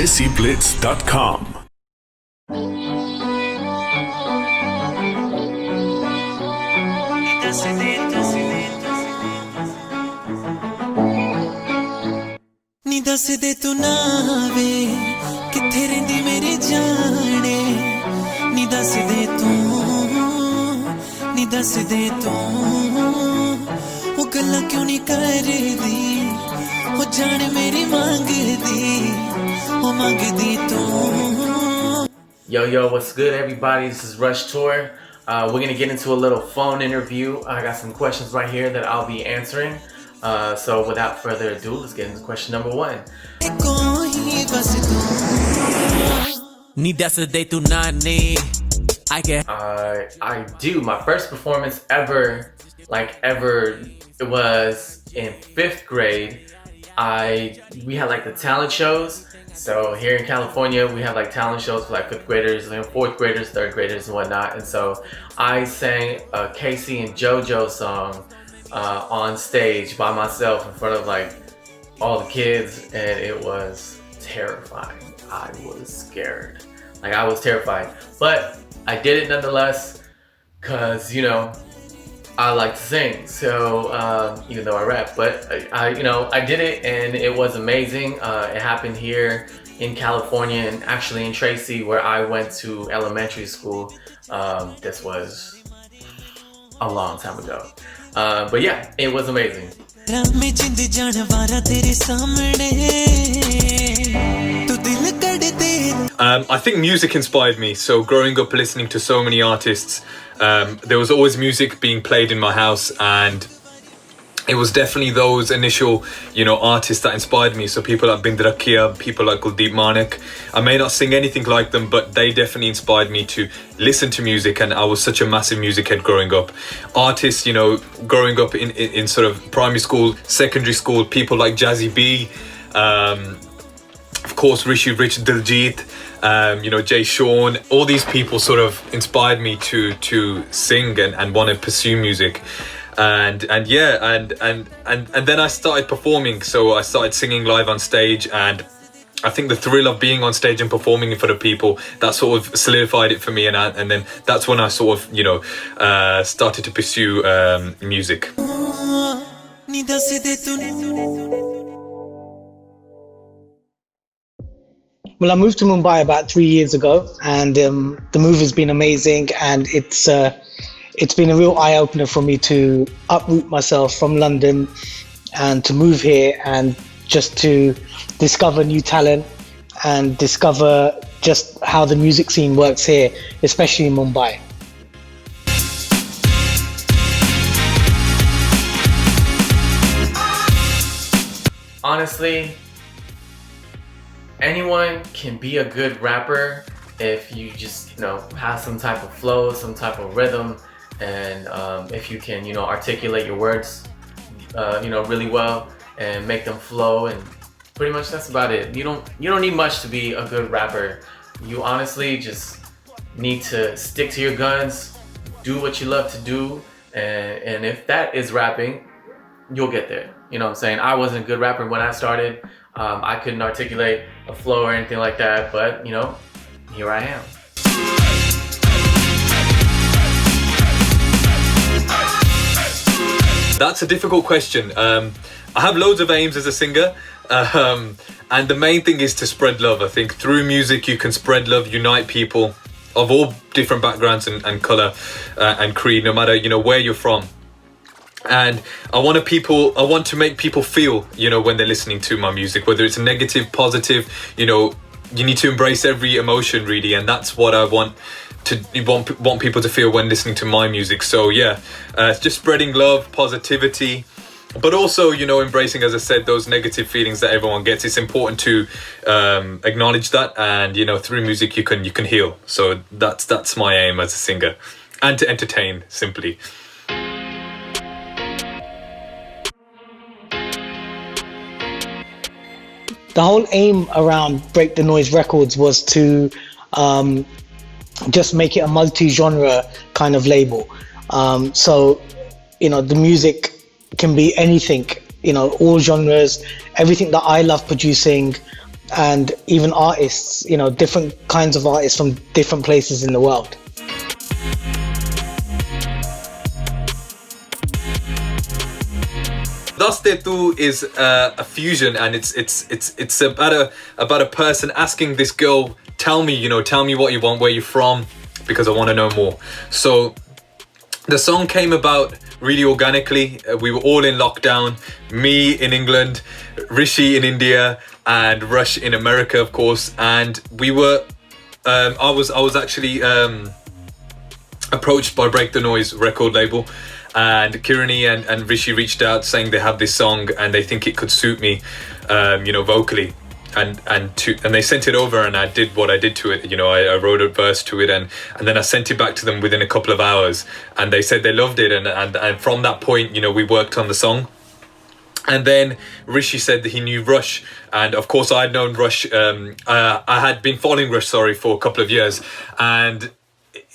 DESIblitz.com. नी दस दे तू ना वे किथे रहिंदी मेरी जाने नी दस दे तू ओ गल्लां क्यों नहीं करदी ओ जान मेरी मांगदी ओ मांगदी तू. Yo, what's good, everybody? This is Rush Toor. We're gonna get into a little phone interview. I got some questions right here that I'll be answering. So without further ado, let's get into question number one. I do. My first performance ever, it was in 5th grade. We had like the talent shows. So here in California, we have like talent shows for like 5th graders, and 4th graders, 3rd graders, and whatnot. And so I sang a Casey and JoJo song on stage by myself in front of like all the kids, and it was terrifying. I was scared. I was terrified, but I did it nonetheless because, you know, I like to sing. So even though I rap, but I did it, and it was amazing. It happened here in California, and actually in Tracy, where I went to elementary school. This was a long time ago. But yeah, it was amazing. I think music inspired me. So growing up listening to so many artists, there was always music being played in my house, and it was definitely those initial, artists that inspired me. So people like Bind Rakhiya, people like Kuldeep Manik. I may not sing anything like them, but they definitely inspired me to listen to music, and I was such a massive music head growing up. Artists, growing up in sort of primary school, secondary school, people like Jazzy B, of course Rishi Rich, Diljit, Jay Sean, all these people sort of inspired me to sing and want to pursue music. And then I started performing. So I started singing live on stage, and I think the thrill of being on stage and performing in front of people, that sort of solidified it for me, and then that's when I sort of started to pursue music. Well, I moved to Mumbai about 3 years ago, and the move has been amazing, and it's been a real eye-opener for me to uproot myself from London and to move here and just to discover new talent and discover just how the music scene works here, especially in Mumbai. Honestly, anyone can be a good rapper if you just, have some type of flow, some type of rhythm, and if you can, articulate your words, really well and make them flow, and pretty much that's about it. You don't need much to be a good rapper. You honestly just need to stick to your guns, do what you love to do, and if that is rapping, you'll get there. You know what I'm saying? I wasn't a good rapper when I started. I couldn't articulate a flow or anything like that, but here I am. That's a difficult question. I have loads of aims as a singer, and the main thing is to spread love. I think through music you can spread love, unite people of all different backgrounds and colour and creed, no matter where you're from. And I want to make people feel, when they're listening to my music, whether it's negative, positive, you need to embrace every emotion really, and that's what I want people to feel when listening to my music. So yeah, it's just spreading love, positivity, but also embracing, as I said, those negative feelings that everyone gets. It's important to acknowledge that, and through music you can heal. So that's my aim as a singer, and to entertain simply. The whole aim around Break the Noise Records was to just make it a multi-genre kind of label. So, the music can be anything, all genres, everything that I love producing, and even artists, you know, different kinds of artists from different places in the world. Daste Tu is a fusion, and it's about a person asking this girl, tell me what you want, where you're from, because I want to know more. So the song came about really organically. We were all in lockdown, me in England, Rishi in India, and Rush in America, of course. And we were, I was actually approached by Break the Noise record label, and Kiranee and Rishi reached out saying they have this song and they think it could suit me, vocally. And they sent it over, and I did what I did to it. I wrote a verse to it, and then I sent it back to them within a couple of hours, and they said they loved it, and from that point, we worked on the song. And then Rishi said that he knew Rush, and of course I'd known Rush. I had been following Rush, for a couple of years, and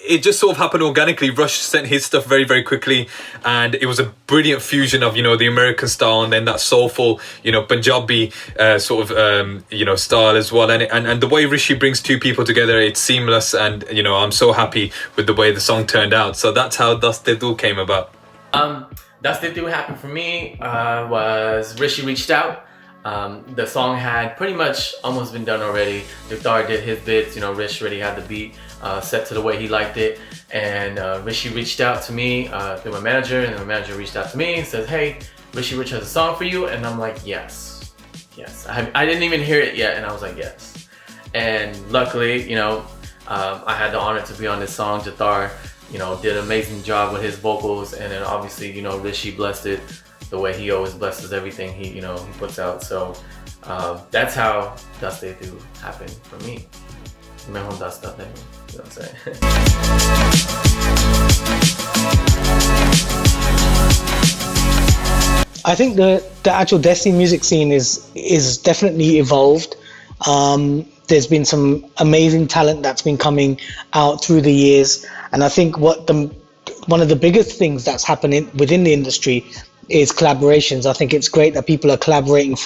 it just sort of happened organically. Rush sent his stuff very, very quickly, and it was a brilliant fusion of the American style and then that soulful Punjabi style as well. And the way Rishi brings two people together, it's seamless, and I'm so happy with the way the song turned out. So that's how Daste Tu came about. Daste Tu happened for me was Rishi reached out. The song had pretty much almost been done already. Jagtar did his bits, Rish already had the beat set to the way he liked it, and Rishi reached out to me through my manager, and my manager reached out to me and says, hey, Rishi Rich has a song for you, and I'm like, yes. I didn't even hear it yet, and I was like, yes. And luckily, I had the honor to be on this song. Jagtar, did an amazing job with his vocals, and then obviously, Rishi blessed it the way he always blesses everything he puts out. So that's how Daste Tu happened for me. You know what I'm saying? I think the actual Desi music scene is definitely evolved. There's been some amazing talent that's been coming out through the years, and I think one of the biggest things that's happening within the industry is collaborations. I think it's great that people are collaborating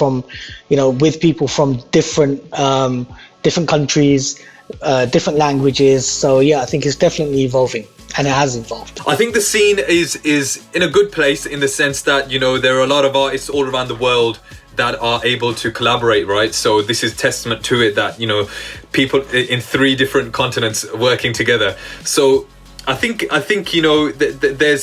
with people from different countries, different languages. So yeah, I think it's definitely evolving, and it has evolved. I think the scene is in a good place, in the sense that there are a lot of artists all around the world that are able to collaborate, right? So this is testament to it, that people in 3 different continents working together. So I think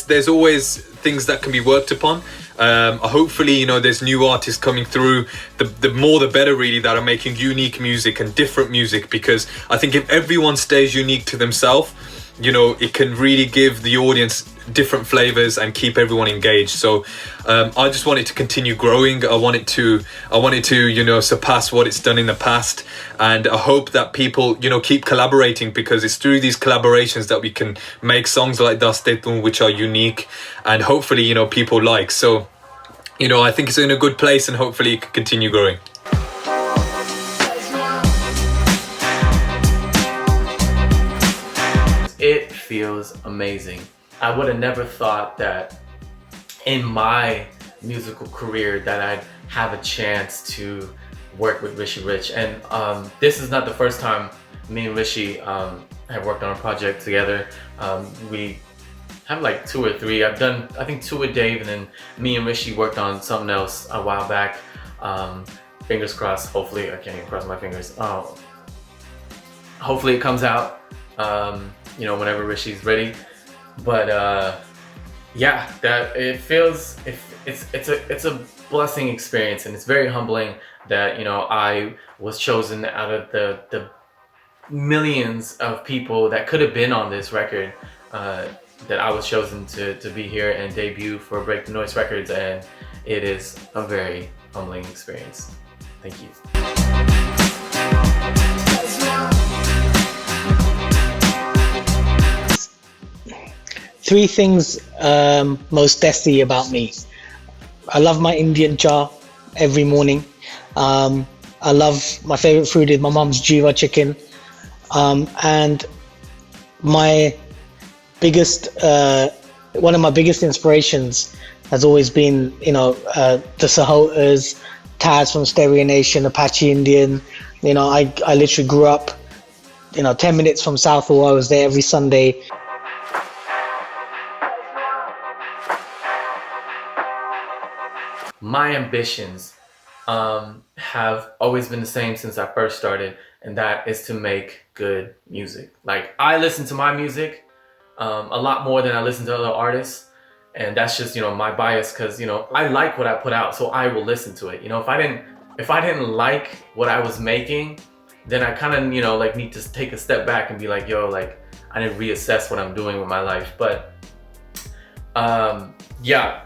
there's always things that can be worked upon. Hopefully, there's new artists coming through. The more the better, really, that are making unique music and different music, because I think if everyone stays unique to themselves, it can really give the audience different flavors and keep everyone engaged. So I just want it to continue growing. I want it to surpass what it's done in the past, and I hope that people keep collaborating, because it's through these collaborations that we can make songs like Daste Tu, which are unique, and hopefully people like. So I think it's in a good place, and hopefully it can continue growing. It feels amazing. I would have never thought that in my musical career that I'd have a chance to work with Rishi Rich. And this is not the first time me and Rishi have worked on a project together. We have like 2 or 3. I've done, I think, 2 with Dave, and then me and Rishi worked on something else a while back. Fingers crossed, hopefully. I can't even cross my fingers. Hopefully it comes out whenever Rishi's ready. But yeah, that it feels, it's a blessing experience, and it's very humbling that I was chosen out of the millions of people that could have been on this record, that I was chosen to be here and debut for Break the Noise Records, and it is a very humbling experience. Thank you. 3 things most Desi about me. I love my Indian cha every morning. I love, my favorite food is my mom's jiva chicken. And my biggest, one of my biggest inspirations has always been, the Sahotas, Taz from Stereo Nation, Apache Indian. You know, I literally grew up, 10 minutes from Southall. I was there every Sunday. My ambitions have always been the same since I first started, and that is to make good music. Like, I listen to my music a lot more than I listen to other artists, and that's just, my bias, because, I like what I put out, so I will listen to it. If I didn't like what I was making, then I kind of, need to take a step back and be like, yo, like, I need to reassess what I'm doing with my life. But yeah,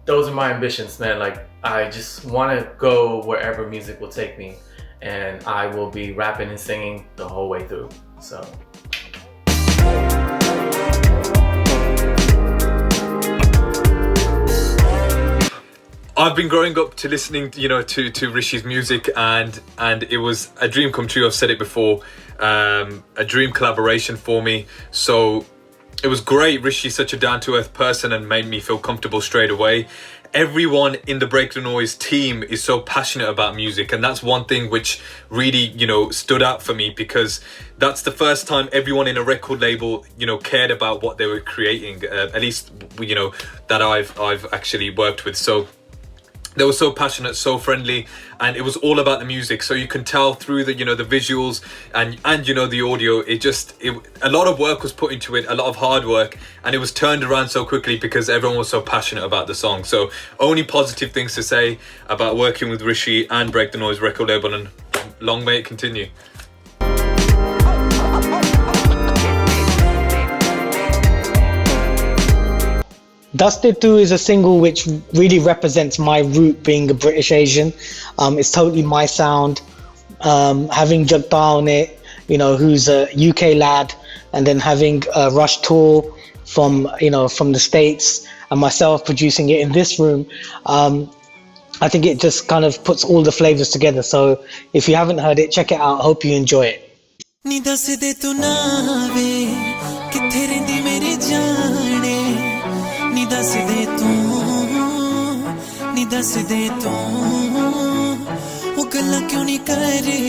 those are my ambitions, man. Like, I just want to go wherever music will take me, and I will be rapping and singing the whole way through. So. I've been growing up to listening, to Rishi's music, and it was a dream come true. I've said it before, a dream collaboration for me. So it was great. Rishi's such a down-to-earth person and made me feel comfortable straight away. Everyone in the Break the Noise team is so passionate about music, and that's one thing which really, stood out for me, because that's the first time everyone in a record label, cared about what they were creating, at least, that I've actually worked with. So they were so passionate, so friendly, and it was all about the music. So you can tell through the, the visuals and the audio. A lot of work was put into it, a lot of hard work, and it was turned around so quickly because everyone was so passionate about the song. So only positive things to say about working with Rishi and Break the Noise record label, and long may it continue. Dusted 2 is a single which really represents my root, being a British Asian. It's totally my sound. Having Jagtar on it, who's a UK lad, and then having Rush Toor from the States, and myself producing it in this room. I think it just kind of puts all the flavors together. So if you haven't heard it, check it out. Hope you enjoy it. ਨੀ ਦੱਸ ਦੇ ਤੂੰ ਉਹ ਗੱਲਾਂ ਕਿਉਂ ਨਹੀਂ ਕਰਦੀ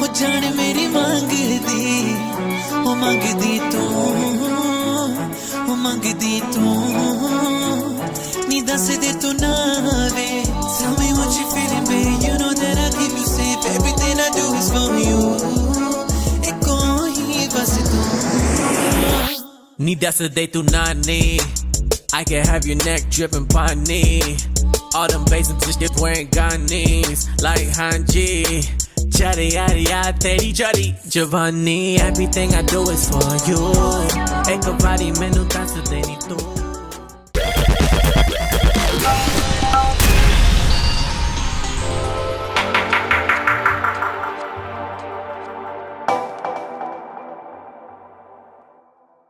ਉਹ ਜਾਣ ਮੇਰੀ ਮੰਗਦੀ ਉਹ ਮੰਗਦੀ ਤੂੰ ਨੀ ਦੱਸ ਦੇ ਤੂੰ ਨਾ ਵੇ tell me what you feeling babe you know that I keep you safe everything I do is for you ਇੱਕੋ ਹੀ ਬਸ ਤੂੰ ਨੀ ਦੱਸ ਦੇ ਤੂੰ ਨਾ ਨੀ I can have your neck dripping Pani. All them basins just get wearing Ghanis. Like Hanji. Chatty yaddy yaddy teri jari Giovanni. Everything I do is for you. Ek body menu dansa deni tu.